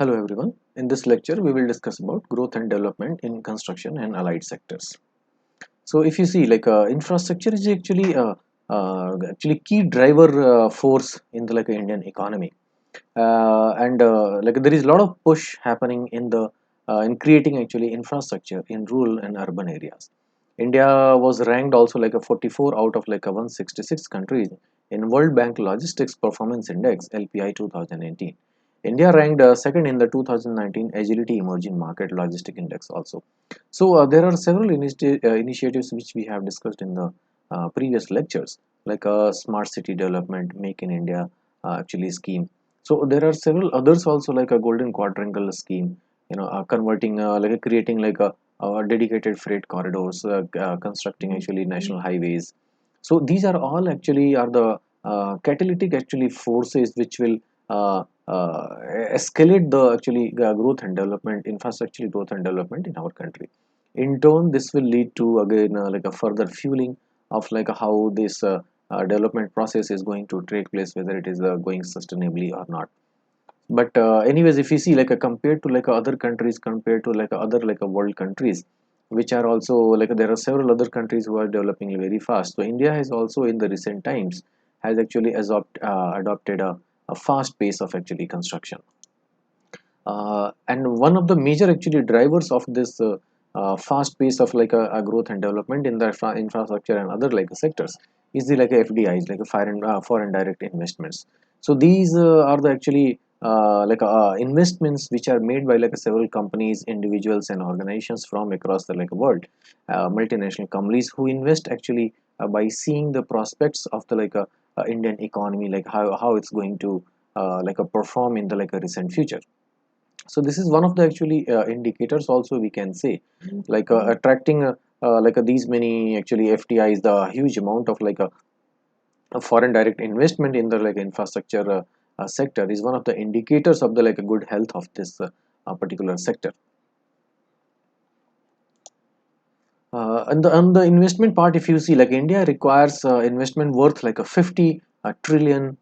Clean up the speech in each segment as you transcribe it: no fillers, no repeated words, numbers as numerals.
Hello everyone. In this lecture, we will discuss about growth and development in construction and allied sectors. So, if you see, infrastructure is actually key driver force in the Indian economy, and there is a lot of push happening in the in creating actually infrastructure in rural and urban areas. India was ranked also like a 44 out of like a 166 countries in World Bank Logistics Performance Index (LPI) 2018. India ranked second in the 2019 Agility Emerging Market Logistic Index also. So there are several initiatives which we have discussed in the previous lectures, like smart city development, Make in India actually scheme. So there are several others also, like a golden quadrangle scheme, converting creating dedicated freight corridors, constructing actually national highways. So these are all actually are the catalytic actually forces which will uh, uh, escalate the actually growth and development, infrastructure growth and development in our country. In turn, this will lead to again like a further fueling of like how this development process is going to take place, whether it is going sustainably or not. But anyways, if you see like compared to like other countries, compared to like other like world countries, which are also like there are several other countries who are developing very fast. So India has also in the recent times has actually adopted a fast pace of actually construction. And one of the major actually drivers of this fast pace of like a growth and development in the infrastructure and other like sectors is the like FDIs, like a foreign direct investments. So these are the actually investments which are made by like several companies, individuals, and organizations from across the like world, multinational companies who invest actually by seeing the prospects of the Indian economy, like how it's going to perform in the like a recent future. So this is one of the actually indicators also we can say, like attracting these many actually FDIs, the huge amount of a foreign direct investment in the like infrastructure sector is one of the indicators of the like a good health of this particular sector. And the investment part, if you see, like India requires investment worth like a 50 trillion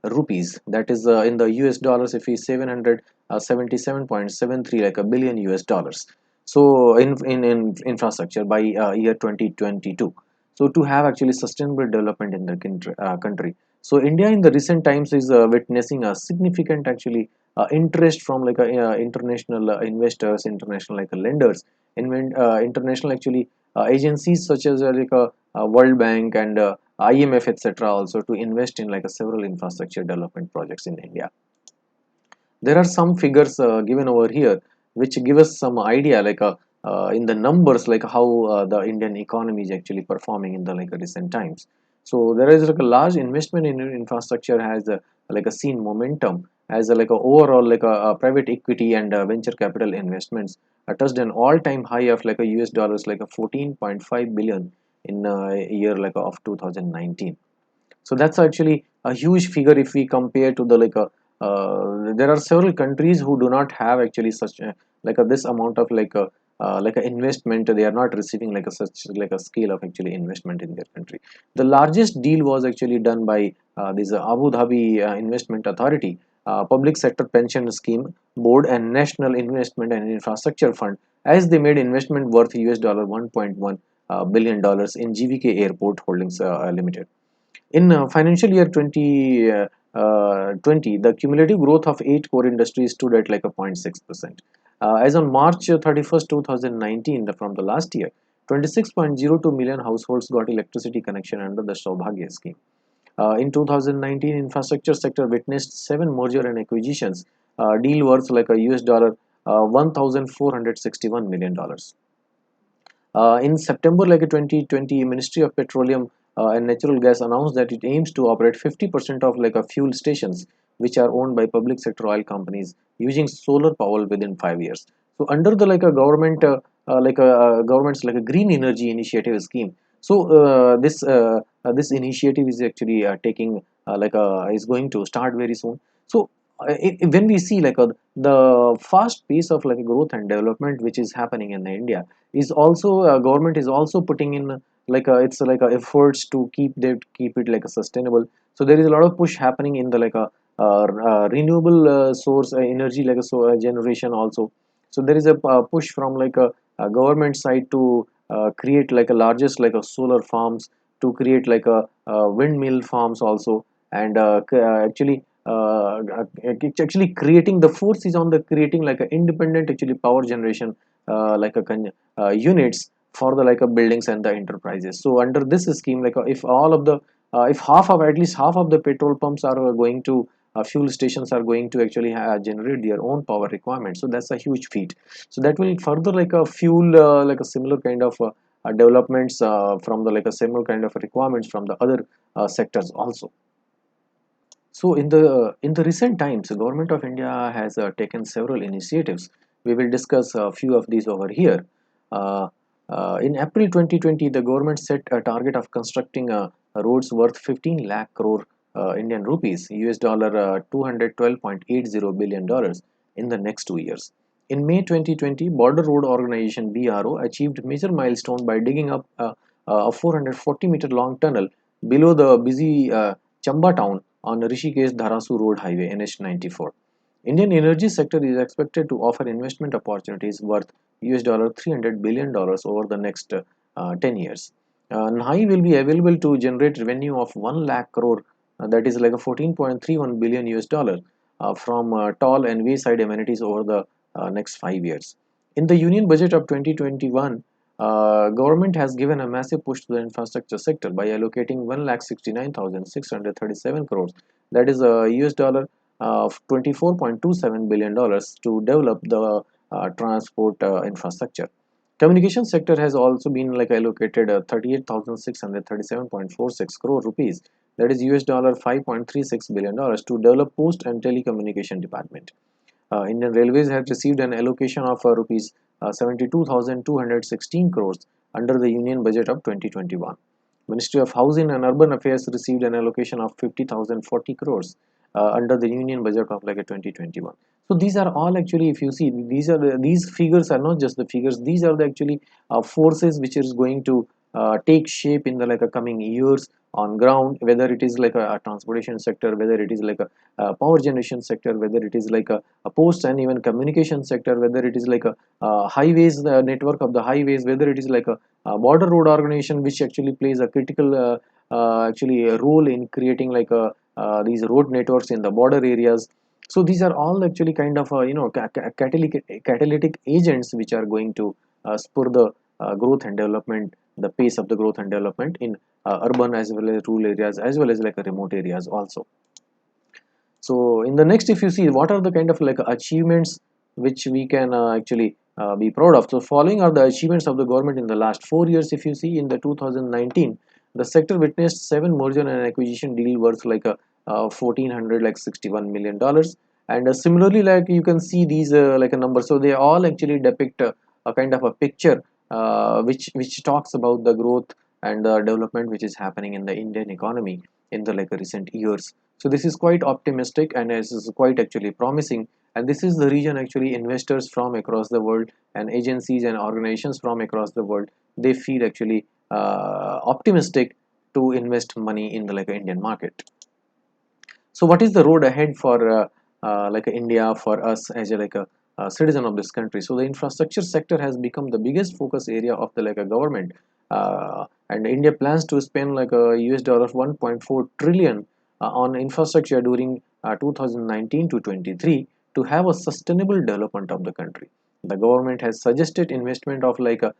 rupees. That is in the US dollars, if we 777.73 like a billion US dollars. So in infrastructure by year 2022. So to have actually sustainable development in the country. So India in the recent times is witnessing a significant actually interest from like international investors, international like lenders, international actually agencies such as World Bank and IMF, etc., also to invest in like several infrastructure development projects in India. There are some figures given over here which give us some idea, in the numbers, like how the Indian economy is actually performing in the like recent times. So there is like a large investment in infrastructure has like a seen momentum as like a overall private equity and venture capital investments touched an all-time high of like a US dollars like a 14.5 billion in a year like of 2019. So that's actually a huge figure if we compare to the there are several countries who do not have actually such this amount of like a investment. They are not receiving like a such like a scale of actually investment in their country. The largest deal was actually done by this Abu Dhabi Investment Authority, Public Sector Pension Scheme Board, and National Investment and Infrastructure Fund, as they made investment worth US dollar 1.1 billion dollars in GVK Airport Holdings Limited. In financial year 2020, the cumulative growth of 8 core industries stood at like a 0.6%. As on March 31st, 2019, from the last year, 26.02 million households got electricity connection under the Saubhagya scheme. In 2019, infrastructure sector witnessed seven merger and acquisitions, deal worth like a US dollar 1,461 million dollars. In September 2020, Ministry of Petroleum and Natural Gas announced that it aims to operate 50% of like a fuel stations which are owned by public sector oil companies using solar power within 5 years. So under the like a government government's like a green energy initiative scheme. So this initiative is actually taking is going to start very soon. So when we see the fast pace of like growth and development which is happening in India, is also government is also putting in it's like efforts to keep it like a sustainable. So there is a lot of push happening in the renewable source energy like a generation also. So there is a push from like a government side to create like a largest like a solar farms, to create like a windmill farms also. And actually it's actually creating, the force is on the creating like a independent actually power generation like a units for the like a buildings and the enterprises. So under this scheme, like if all of the if half of, at least half of the petrol pumps are going to fuel stations are going to actually generate their own power requirements, so that's a huge feat. So that will further like a fuel like a similar kind of developments from the like a similar kind of requirements from the other sectors also. So in the recent times, the government of India has taken several initiatives. We will discuss a few of these over here. Uh, in April 2020, the government set a target of constructing roads worth 15 lakh crore Indian rupees, US dollar 212.80 billion dollars in the next 2 years. In May 2020, Border Road Organization (BRO) achieved major milestone by digging up a 440-meter long tunnel below the busy Chamba town on Rishikesh Dharasu Road Highway NH94. Indian energy sector is expected to offer investment opportunities worth US dollar 300 billion dollars over the next 10 years. NHAI will be available to generate revenue of 1 lakh crore, that is like a 14.31 billion US dollar from toll and wayside amenities over the next 5 years. In the Union Budget of 2021, government has given a massive push to the infrastructure sector by allocating 1,69,637 crores, that is a US dollar of 24.27 billion dollars, to develop the transport infrastructure. Communication sector has also been like allocated 38,637.46 crore rupees, that is US dollar 5.36 billion dollars, to develop post and telecommunication department. Indian Railways has received an allocation of rupees 72,216 crores under the Union Budget of 2021. Ministry of Housing and Urban Affairs received an allocation of 50,040 crores under the Union Budget of like a 2021. So these are all actually, if you see, these figures are not just the figures; these are the actually forces which is going to take shape in the like a coming years on ground, whether it is like a transportation sector, whether it is like a power generation sector, whether it is like a post and even communication sector, whether it is like a highways network of the highways, whether it is like a border road organization which actually plays a critical actually a role in creating like these road networks in the border areas. So these are all actually kind of catalytic agents which are going to spur the growth and development, the pace of the growth and development in urban as well as rural areas as well as like remote areas also. So in the next, if you see what are the kind of like achievements which we can actually be proud of. So following are the achievements of the government in the last 4 years. If you see in the 2019, the sector witnessed 7 merger and acquisition deal worth like a 1400 like 61 million dollars. And similarly, like you can see these like a number. So they all actually depict a kind of a picture which talks about the growth and the development which is happening in the Indian economy in the like recent years. So this is quite optimistic and this is quite actually promising, and this is the region actually investors from across the world and agencies and organizations from across the world, they feel actually optimistic to invest money in the like Indian market. So what is the road ahead for like India, for us as a like a citizen of this country? So the infrastructure sector has become the biggest focus area of the like a government, and India plans to spend like a US dollar 1.4 trillion on infrastructure during 2019 to 23 to have a sustainable development of the country. The government has suggested investment of like a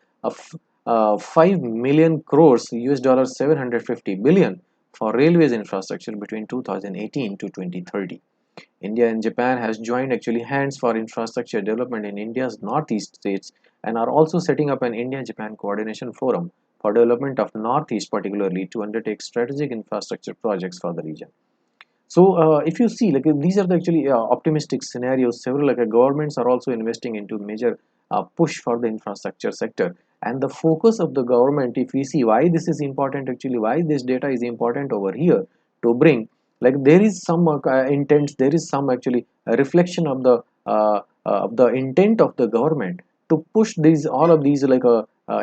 5 million crores, US dollar 750 billion, for railways infrastructure between 2018 to 2030. India and Japan has joined actually hands for infrastructure development in India's northeast states and are also setting up an India-Japan coordination forum for development of northeast, particularly to undertake strategic infrastructure projects for the region. So if you see, like these are the actually optimistic scenarios. Several like governments are also investing into major push for the infrastructure sector. And the focus of the government, if we see why this is important, actually why this data is important over here to bring, like there is some intent, there is some actually reflection of the intent of the government to push these all of these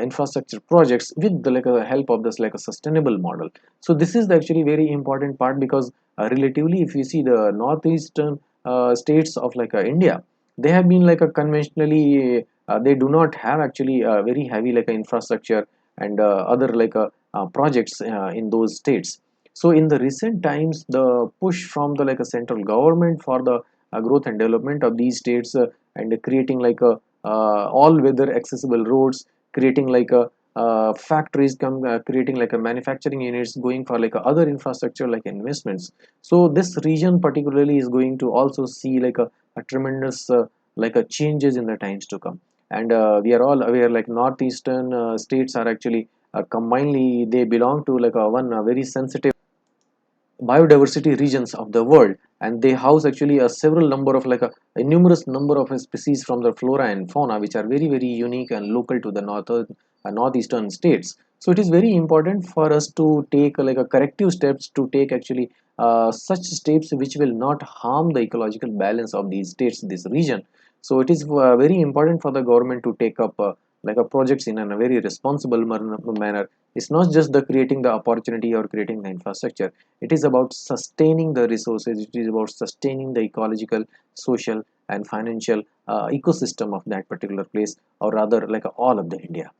infrastructure projects with the help of this a sustainable model. So this is the actually very important part, because relatively if you see the northeastern states of India, they have been conventionally they do not have actually a very heavy infrastructure and other projects in those states. So in the recent times, the push from the central government for the growth and development of these states, and creating all weather accessible roads, creating factories, creating a manufacturing units, going for other infrastructure investments. So this region particularly is going to also see a tremendous changes in the times to come. And we are all aware northeastern states are actually combinedly they belong to one very sensitive biodiversity regions of the world, and they house actually a several number of a numerous number of species from the flora and fauna, which are very very unique and local to the northeastern states. So it is very important for us to take a corrective steps, to take actually such steps which will not harm the ecological balance of these states, this region. So it is very important for the government to take up projects in a very responsible manner. It's not just the creating the opportunity or creating the infrastructure. It is about sustaining the resources. It is about sustaining the ecological, social and financial ecosystem of that particular place, or rather all of the India.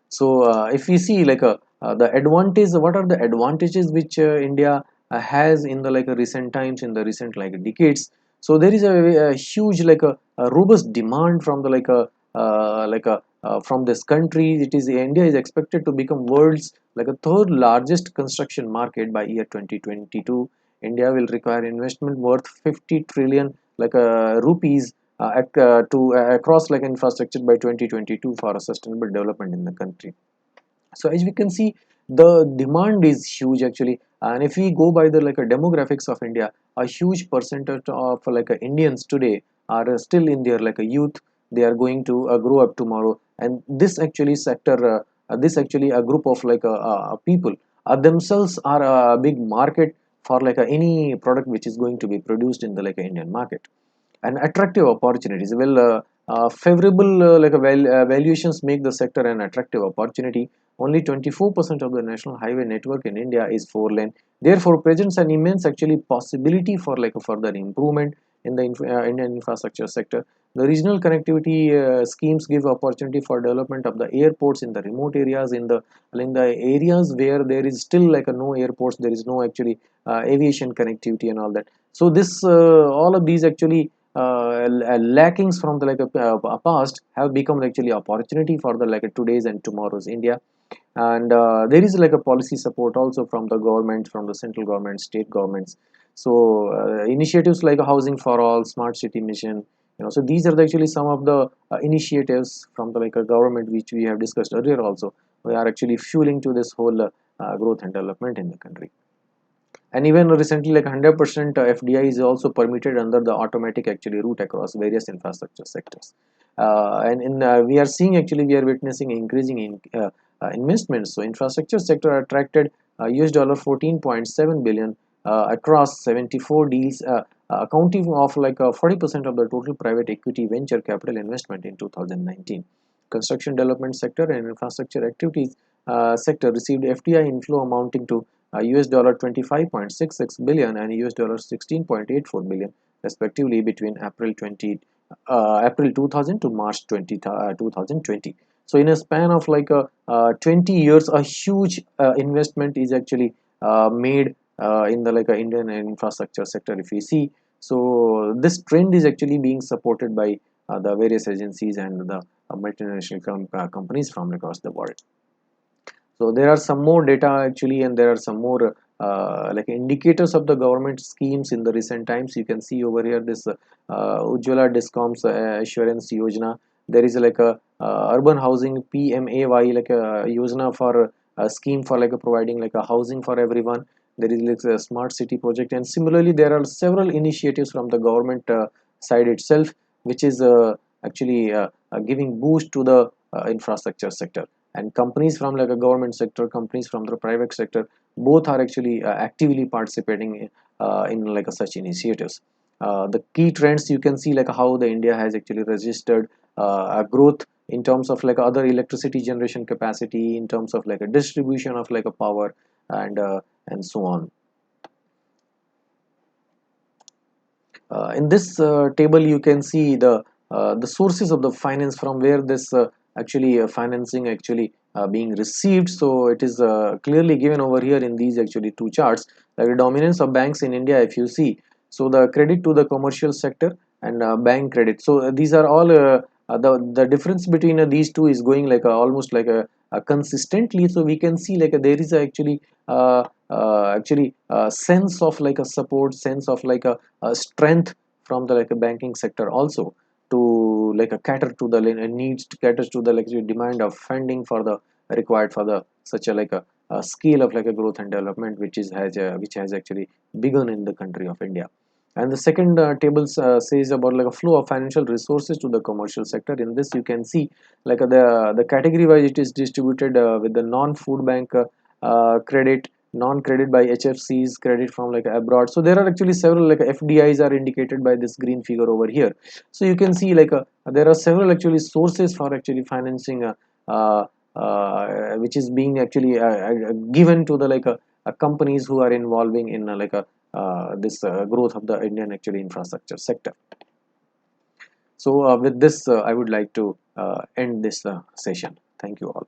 So if we see the advantage, what are the advantages which India has in the recent times, in the recent decades. So there is a huge a robust demand from the from this country. It is India is expected to become world's a third largest construction market by year 2022. India will require investment worth 50 trillion rupees across infrastructure by 2022 for a sustainable development in the country. So as we can see, the demand is huge actually. And if we go by the demographics of India, a huge percentage of Indians today are still in their a youth. They are going to grow up tomorrow, and this actually sector this actually a group of people themselves are a big market for any product which is going to be produced in the Indian market. And attractive opportunities, well, favorable valuations make the sector an attractive opportunity. Only 24% of the national highway network in India is four lane, therefore presents an immense actually possibility for a further improvement in the Indian infrastructure sector. The regional connectivity schemes give opportunity for development of the airports in the remote areas, in the areas where there is still no airports, there is no actually aviation connectivity and all that. So this all of these actually lackings from the past have become actually opportunity for the today's and tomorrow's India. And there is a policy support also from the government, from the central government, state governments. So initiatives like housing for all, smart city mission, so these are actually some of the initiatives from the a government which we have discussed earlier also. We are actually fueling to this whole growth and development in the country. And even recently 100% FDI is also permitted under the automatic actually route across various infrastructure sectors. And in we are seeing actually we are witnessing increasing investments. So infrastructure sector attracted US dollar 14.7 billion across 74 deals, accounting of 40% of the total private equity venture capital investment in 2019. Construction development sector and infrastructure activities sector received FDI inflow amounting to US dollar 25.66 billion and US dollar 16.84 billion respectively between April 2000 to March 2020. So in a span of 20 years, a huge investment is actually made in the Indian infrastructure sector, if we see. So this trend is actually being supported by the various agencies and the multinational companies from across the world. So there are some more data actually, and there are some more indicators of the government schemes in the recent times. You can see over here this Ujjwala Discoms Assurance Yojana. There is a urban housing PMAY Yojana for a scheme for providing a housing for everyone. There is a smart city project, and similarly there are several initiatives from the government side itself, which is actually giving boost to the infrastructure sector. And companies from a government sector, companies from the private sector, both are actually actively participating in such initiatives. The key trends you can see how the India has actually registered a growth in terms of like other electricity generation capacity, in terms of like a distribution of like a power, and so on. In this table you can see the sources of the finance from where this actually financing actually being received. So it is clearly given over here in these actually two charts, like the dominance of banks in India. If you see, so the credit to the commercial sector and bank credit, so these are all the difference between these two is going like almost like a consistently. So we can see like there is actually actually sense of like a support, sense of like a strength from the like a banking sector also, to like a cater to the needs, to cater to the like demand of funding for the required for the such a scale of like a growth and development which is which has actually begun in the country of India. And the second table says about like a flow of financial resources to the commercial sector. In this you can see like the category wise it is distributed with the non-food bank credit, non-credit by HFCs, credit from like abroad. So there are actually several like FDIs are indicated by this green figure over here. So you can see like there are several actually sources for actually financing uh, which is being actually given to the companies who are involving in this growth of the Indian actually infrastructure sector. So with this I would like to end this session. Thank you all.